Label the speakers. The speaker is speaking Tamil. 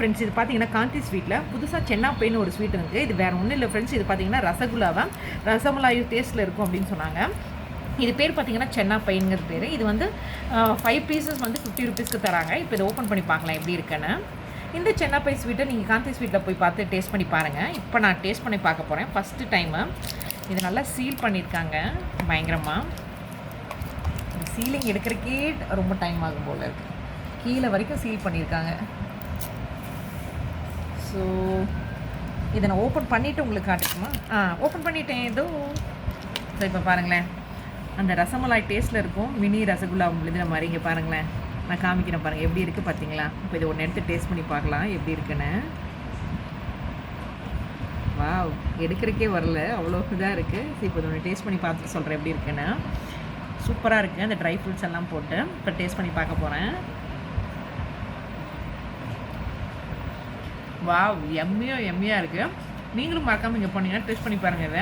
Speaker 1: ஃப்ரெண்ட்ஸ், இது பார்த்தீங்கன்னா காந்தி ஸ்வீட்டில் புதுசாக சென்னாப்பைன்னு ஒரு ஸ்வீட் இருக்குது. இது வேறு ஒன்றும் இல்லை ஃப்ரெண்ட்ஸ். இது பார்த்தீங்கன்னா ரசகுல்லாவை ரசமலாய் டேஸ்ட்டில் இருக்கும் அப்படின்னு சொன்னாங்க. இது பேர் பார்த்தீங்கன்னா சென்னாப்பைங்கிற பேர். இது வந்து 5 பீசஸ் வந்து 50 ருபீஸ்க்கு தராங்க. இப்போ இதை ஓப்பன் பண்ணி பார்க்கலாம் எப்படி இருக்குன்னு. இந்த சென்னாப்பை ஸ்வீட்டை நீங்கள் காந்தி ஸ்வீட்டில் போய் பார்த்து டேஸ்ட் பண்ணி பாருங்கள். இப்போ நான் டேஸ்ட் பண்ணி பார்க்க போகிறேன் ஃபஸ்ட்டு டைமு. இது நல்லா சீல் பண்ணியிருக்காங்க பயங்கரமாக. இந்த சீலிங் எடுக்கிறக்கே ரொம்ப டைம் ஆகும் போல் இருக்குது. கீழே வரைக்கும் சீல் பண்ணியிருக்காங்க. ஸோ இதை நான் ஓப்பன் பண்ணிவிட்டு உங்களுக்கு காட்டுக்குமா? ஓப்பன் பண்ணிட்டேன் ஏதோ. ஸோ இப்போ பாருங்களேன், அந்த ரசமலாய் டேஸ்ட்டில் இருக்கும். மினி ரசகுல்லா எழுதுன மாதிரி. இங்கே பாருங்களேன், நான் காமிக்கிறேன் பாருங்கள் எப்படி இருக்குது பார்த்தீங்களா. இப்போ இதை ஒன்று எடுத்து டேஸ்ட் பண்ணி பார்க்கலாம் எப்படி இருக்குன்னு. வாவ், எடுக்கிறக்கே வரல, அவ்வளோ இதாக இருக்குது. சரி, இப்போ ஒன்று டேஸ்ட் பண்ணி பார்த்துட்டு சொல்கிறேன் எப்படி இருக்குன்னு. சூப்பராக இருக்குது. அந்த ட்ரை ஃப்ரூட்ஸ் எல்லாம் போட்டு இப்போ டேஸ்ட் பண்ணி பார்க்க போகிறேன். வாவ், எம்மியாக இருக்குது. நீங்களும் மறக்காமல் இங்கே போனீங்கன்னா டேஸ்ட் பண்ணி பாருங்கள் இதை.